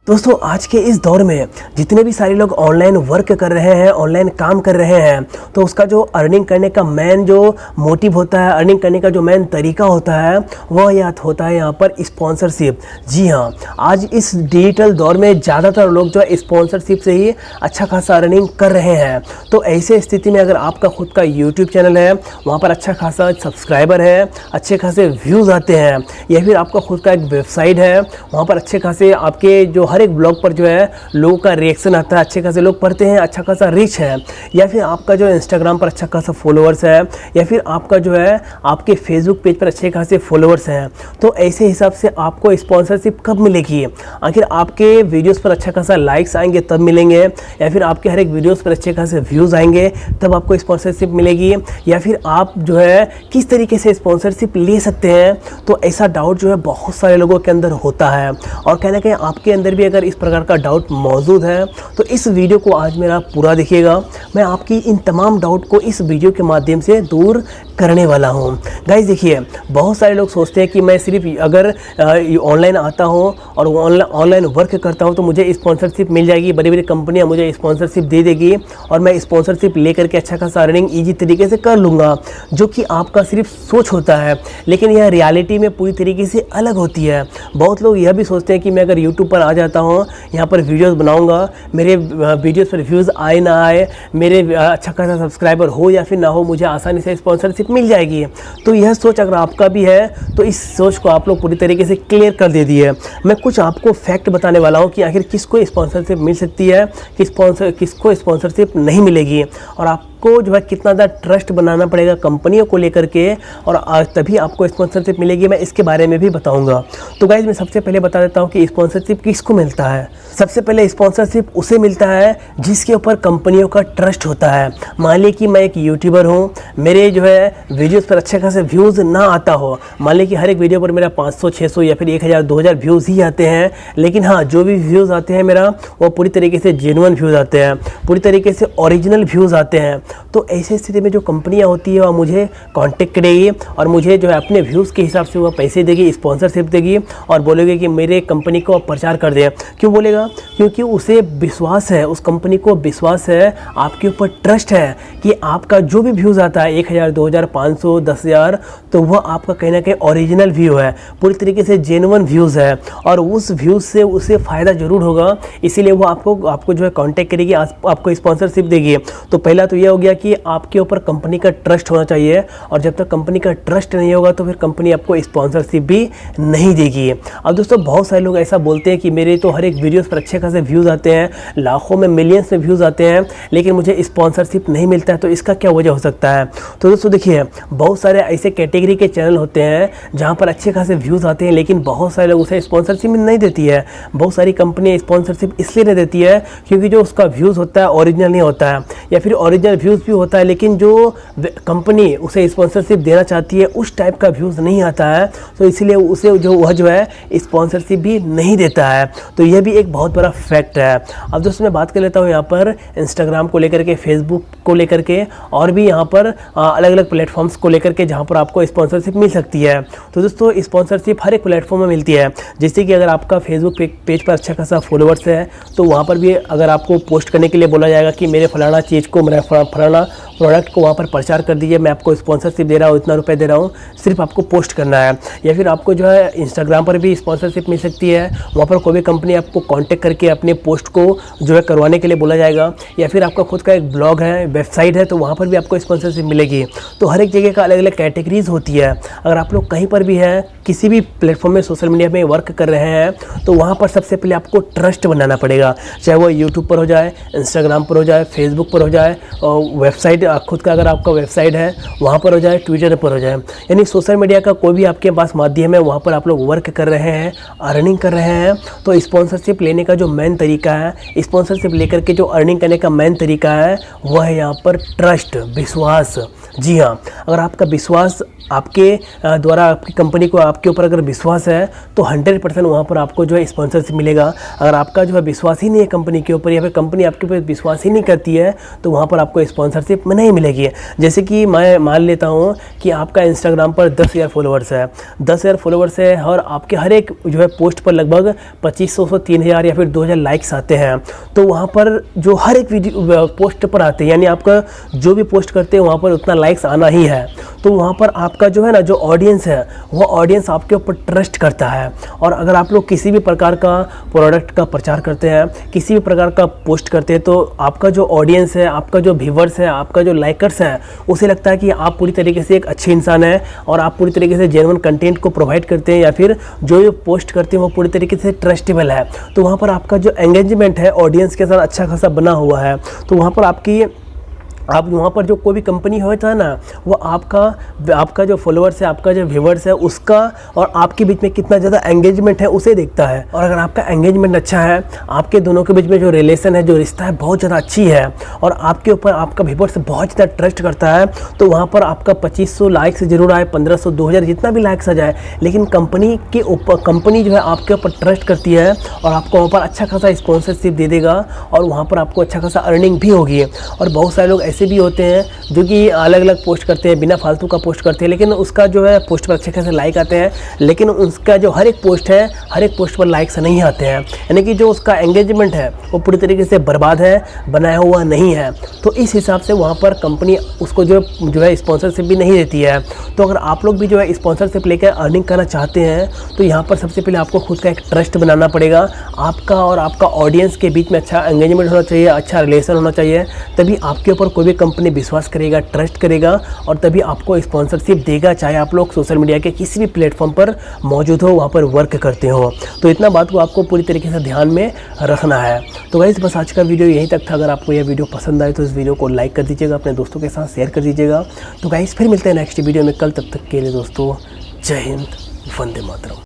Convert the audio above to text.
दोस्तों आज के इस दौर में जितने भी सारे लोग ऑनलाइन वर्क कर रहे हैं, ऑनलाइन काम कर रहे हैं, तो उसका जो अर्निंग करने का मेन जो मोटिव होता है, अर्निंग करने का जो मेन तरीका होता है वह याद होता है यहाँ पर स्पॉन्सरशिप। जी हाँ, आज इस डिजिटल दौर में ज़्यादातर लोग जो है स्पॉन्सरशिप से ही अच्छा खासा अर्निंग कर रहे हैं। तो ऐसे स्थिति में अगर आपका खुद का यूट्यूब चैनल है, वहाँ पर अच्छा खासा सब्सक्राइबर है, अच्छे खासे व्यूज़ आते हैं, या फिर आपका खुद का एक वेबसाइट है, वहाँ पर अच्छे खासे आपके जो हर एक ब्लॉग पर जो है लोगों का रिएक्शन आता है, अच्छे खासे लोग पढ़ते हैं, अच्छा खासा रीच है, या फिर आपका जो इंस्टाग्राम पर अच्छा खासा फॉलोअर्स है, या फिर आपका जो है आपके फेसबुक पेज पर अच्छे खासे फॉलोअर्स हैं, तो ऐसे हिसाब से आपको स्पॉन्सरशिप कब मिलेगी? आखिर आपके वीडियोस पर अच्छा खासा लाइक्स आएंगे तब मिलेंगे, या फिर आपके हर एक वीडियोस पर अच्छे खासे व्यूज़ आएंगे तब आपको स्पॉन्सरशिप मिलेगी, या फिर आप जो है किस तरीके से स्पॉन्सरशिप ले सकते हैं? तो ऐसा डाउट जो है बहुत सारे लोगों के अंदर होता है, और कहीं ना कहीं आपके अंदर भी अगर इस प्रकार का डाउट मौजूद है तो इस वीडियो को आज मेरा पूरा देखिएगा। मैं आपकी इन तमाम डाउट को इस वीडियो के माध्यम से दूर करने वाला हूं। गाइस देखिए, बहुत सारे लोग सोचते हैं कि मैं सिर्फ अगर ऑनलाइन आता हूं और ऑनलाइन वर्क करता हूं तो मुझे स्पॉन्सरशिप मिल जाएगी, बड़ी बड़ी कंपनियां मुझे स्पॉन्सरशिप दे देगी और मैं स्पॉन्सरशिप लेकर के अच्छा खासा अर्निंग ईजी तरीके से कर लूँगा, जो कि आपका सिर्फ सोच होता है, लेकिन यह रियलिटी में पूरी तरीके से अलग होती है। बहुत लोग यह भी सोचते हैं कि मैं अगर यूट्यूब पर आ जाता हूँ, यहाँ पर वीडियोस बनाऊंगा, मेरे वीडियोस पर व्यूज़ आए ना आए, मेरे अच्छा खासा सब्सक्राइबर हो या फिर ना हो, मुझे आसानी से स्पॉन्सरशिप मिल जाएगी। तो यह सोच अगर आपका भी है तो इस सोच को आप लोग पूरी तरीके से क्लियर कर दे दिए। मैं कुछ आपको फैक्ट बताने वाला हूँ कि आखिर किसको स्पॉन्सरशिप मिल सकती है, किसको स्पॉन्सरशिप नहीं मिलेगी, और आपको जो है कितना ज़्यादा ट्रस्ट बनाना पड़ेगा कंपनियों को लेकर के, और तभी आपको स्पॉन्सरशिप मिलेगी। मैं इसके बारे में भी बताऊंगा। तो गाइज मैं सबसे पहले बता देता हूं कि स्पॉन्सरशिप किसको मिलता है। सबसे पहले स्पॉन्सरशिप उसे मिलता है जिसके ऊपर कंपनियों का ट्रस्ट होता है। मान लीजिए कि मैं एक यूट्यूबर हूं, मेरे जो है वीडियोस पर अच्छे खासे व्यूज़ ना आता हो, मान लीजिए कि हर एक वीडियो पर मेरा 500, 600 या फिर 1000, 2000 व्यूज़ ही आते हैं, लेकिन हाँ, जो भी व्यूज़ आते हैं मेरा वो पूरी तरीके से जेन्युइन व्यूज़ आते हैं, पूरी तरीके से ओरिजिनल व्यूज़ आते हैं। तो ऐसी स्थिति में जो कंपनियां होती है वह मुझे कांटेक्ट करेगी और मुझे जो है अपने व्यूज़ के हिसाब से वह पैसे देगी, स्पॉन्सरशिप देगी, और बोलेगी कि मेरे कंपनी को प्रचार कर दें। क्यों बोलेगा? क्योंकि उसे विश्वास है, उस कंपनी को विश्वास है, आपके ऊपर ट्रस्ट है कि आपका जो भी व्यूज़ आता है 1000, 2000, 500, 10,000, तो वह आपका कहीं ना कहीं ओरिजिनल व्यू है, पूरी तरीके से जेन्युइन व्यूज़ है, और उस व्यूज़ से उसे फ़ायदा ज़रूर होगा, इसीलिए वो आपको जो है कांटेक्ट करेगी, आपको स्पॉन्सरशिप देगी। तो पहला तो यह हो गया कि आपके ऊपर कंपनी का ट्रस्ट होना चाहिए, और जब तक कंपनी का ट्रस्ट नहीं होगा तो फिर कंपनी आपको स्पॉन्सरशिप भी नहीं देगी। अब दोस्तों बहुत सारे लोग ऐसा बोलते हैं कि मेरे तो हर एक वीडियोस पर अच्छे खासे व्यूज़ आते हैं, लाखों में, मिलियंस में व्यूज़ आते हैं, लेकिन मुझे स्पॉन्सरशिप नहीं मिलता है, तो इसका क्या वजह हो सकता है? तो दोस्तों देखिए, बहुत सारे ऐसे कैटेगरी के चैनल होते हैं जहाँ पर अच्छे खासे व्यूज़ आते हैं, लेकिन बहुत सारे लोग उसे स्पॉन्सरशिप नहीं देती है। बहुत सारी कंपनियाँ स्पॉन्सरशिप इसलिए नहीं देती है क्योंकि जो उसका व्यूज़ होता है ओरिजिनल नहीं होता है, या फिर ओरिजिनल व्यूज़ भी होता है लेकिन जो कंपनी उसे स्पॉन्सरशिप देना चाहती है उस टाइप का व्यूज़ नहीं आता है, तो इसलिए उसे वह जो है स्पॉन्सरशिप भी नहीं देता है। तो यह भी एक बहुत बड़ा फैक्ट है। अब दोस्तों मैं बात कर लेता हूँ यहाँ पर इंस्टाग्राम को लेकर के, फेसबुक को लेकर के, और भी यहाँ पर अलग अलग प्लेटफॉर्म्स को लेकर के जहाँ पर आपको स्पॉन्सरशिप मिल सकती है। तो दोस्तों स्पॉन्सरशिप हर एक प्लेटफॉर्म में मिलती है। जैसे कि अगर आपका फेसबुक पेज पर अच्छा खासा फॉलोअर्स है तो वहाँ पर भी अगर आपको पोस्ट करने के लिए बोला जाएगा कि मेरे फलाना चीज़ को, मेरा फलाना प्रोडक्ट को वहाँ पर प्रचार कर दीजिए, मैं आपको स्पॉन्सरशिप दे रहा हूँ, इतना रुपए दे रहा हूँ, सिर्फ आपको पोस्ट करना है। या फिर आपको जो है इंस्टाग्राम पर भी स्पॉन्सरशिप मिल सकती है, वहाँ पर कोई भी कंपनी आपको कांटेक्ट करके अपने पोस्ट को जो है करवाने के लिए बोला जाएगा। या फिर आपका खुद का एक ब्लॉग है, वेबसाइट है, तो वहाँ पर भी आपको स्पॉन्सरशिप मिलेगी। तो हर एक जगह का अलग अलग कैटेगरीज होती है। अगर आप लोग कहीं पर भी हैं, किसी भी प्लेटफॉर्म में, सोशल मीडिया में वर्क कर रहे हैं, तो वहाँ पर सबसे पहले आपको ट्रस्ट बनाना पड़ेगा, चाहे वो यूट्यूब पर हो जाए, इंस्टाग्राम पर हो जाए, फेसबुक पर हो जाए, और वेबसाइट खुद का अगर आपका वेबसाइट है वहाँ पर हो जाए, ट्विटर पर हो जाए, यानी सोशल मीडिया का कोई भी आपके पास माध्यम है, वहाँ पर आप लोग वर्क कर रहे हैं, अर्निंग कर रहे हैं। तो स्पॉन्सरशिप लेने का जो मेन तरीका है, स्पॉन्सरशिप लेकर के जो अर्निंग करने का मेन तरीका है, वह है यहाँ पर ट्रस्ट, विश्वास। जी हाँ, अगर आपका विश्वास आपके द्वारा आपकी कंपनी को आपके ऊपर अगर विश्वास है तो 100% वहाँ पर आपको जो है स्पॉन्सरशिप मिलेगा। अगर आपका जो है विश्वास ही नहीं है कंपनी के ऊपर या फिर कंपनी आपके ऊपर विश्वास ही नहीं करती है तो वहाँ पर आपको स्पॉन्सरशिप नहीं मिलेगी। जैसे कि मैं मान लेता हूँ कि आपका इंस्टाग्राम पर 10,000 फॉलोअर्स है, 10,000 फॉलोअर्स है और आपके हर एक जो है पोस्ट पर लगभग 2500 से 3000 या फिर 2000 लाइक्स आते हैं। तो वहाँ पर जो हर एक वीडियो पोस्ट पर आते हैं, यानी आपका जो भी पोस्ट करते हैं वहाँ पर उतना लाइक्स आना ही है। तो वहाँ पर आपका जो है ना जो ऑडियंस है वो ऑडियंस आपके ऊपर ट्रस्ट करता है। और अगर आप लोग किसी भी प्रकार का प्रोडक्ट का प्रचार करते हैं, किसी भी प्रकार का पोस्ट करते हैं तो आपका जो ऑडियंस है, आपका जो व्यूवर्स है, आपका जो लाइकर्स है, उसे लगता है कि आप पूरी तरीके से एक अच्छे इंसान हैं और आप पूरी तरीके से जेन्युइन कंटेंट को प्रोवाइड करते हैं या फिर जो पोस्ट करते हैं वो पूरी तरीके से ट्रस्टेबल है। तो वहाँ पर आपका जो एंगेजमेंट है ऑडियंस के साथ अच्छा खासा बना हुआ है। तो वहाँ पर आप वहाँ पर जो कोई भी कंपनी होता है ना वो आपका जो फॉलोअर्स है, आपका जो व्यूवर्स है, उसका और आपके बीच में कितना ज़्यादा एंगेजमेंट है उसे देखता है। और अगर आपका एंगेजमेंट अच्छा है, आपके दोनों के बीच में जो रिलेशन है, जो रिश्ता है बहुत ज़्यादा अच्छी है और आपके ऊपर आपका व्यूवर्स बहुत ज़्यादा ट्रस्ट करता है तो वहाँ पर आपका 2500 लाइक्स जरूर आए, 1500, 2000 जितना भी लाइक्स आ जाए, लेकिन कंपनी जो है आपके ऊपर ट्रस्ट करती है और आपको वहाँ पर अच्छा खासा स्पॉन्सरशिप दे देगा और वहाँ पर आपको अच्छा खासा अर्निंग भी होगी। और बहुत सारे लोग ऐसे भी होते हैं जो कि अलग अलग पोस्ट करते हैं, बिना फालतू का पोस्ट करते हैं, लेकिन उसका जो है पोस्ट पर अच्छे खासे लाइक आते हैं, लेकिन उसका जो हर एक पोस्ट है, हर एक पोस्ट पर लाइक्स नहीं आते हैं, यानी कि जो उसका एंगेजमेंट है वो पूरी तरीके से बर्बाद है, बनाया हुआ नहीं है। तो इस हिसाब से वहाँ पर कंपनी उसको जो है स्पॉन्सरशिप भी नहीं देती है। तो अगर आप लोग भी जो है स्पॉन्सरशिप लेकर अर्निंग करना चाहते हैं तो यहाँ पर सबसे पहले आपको खुद का एक ट्रस्ट बनाना पड़ेगा। आपका और आपका ऑडियंस के बीच में अच्छा एंगेजमेंट होना चाहिए, अच्छा रिलेशन होना चाहिए, तभी आपके ऊपर कोई भी कंपनी विश्वास करेगा, ट्रस्ट करेगा और तभी आपको स्पॉन्सरशिप देगा, चाहे आप लोग सोशल मीडिया के किसी भी प्लेटफॉर्म पर मौजूद हो, वहाँ पर वर्क करते हो। तो इतना बात को आपको पूरी तरीके से ध्यान में रखना है। तो गाइस बस आज का वीडियो यहीं तक था। अगर आपको यह वीडियो पसंद आए तो इस वीडियो को लाइक कर दीजिएगा, अपने दोस्तों के साथ शेयर कर दीजिएगा। तो गाइस फिर मिलते हैं नेक्स्ट वीडियो में कल, तब तक के लिए दोस्तों जय हिंद, वंदे मातरम।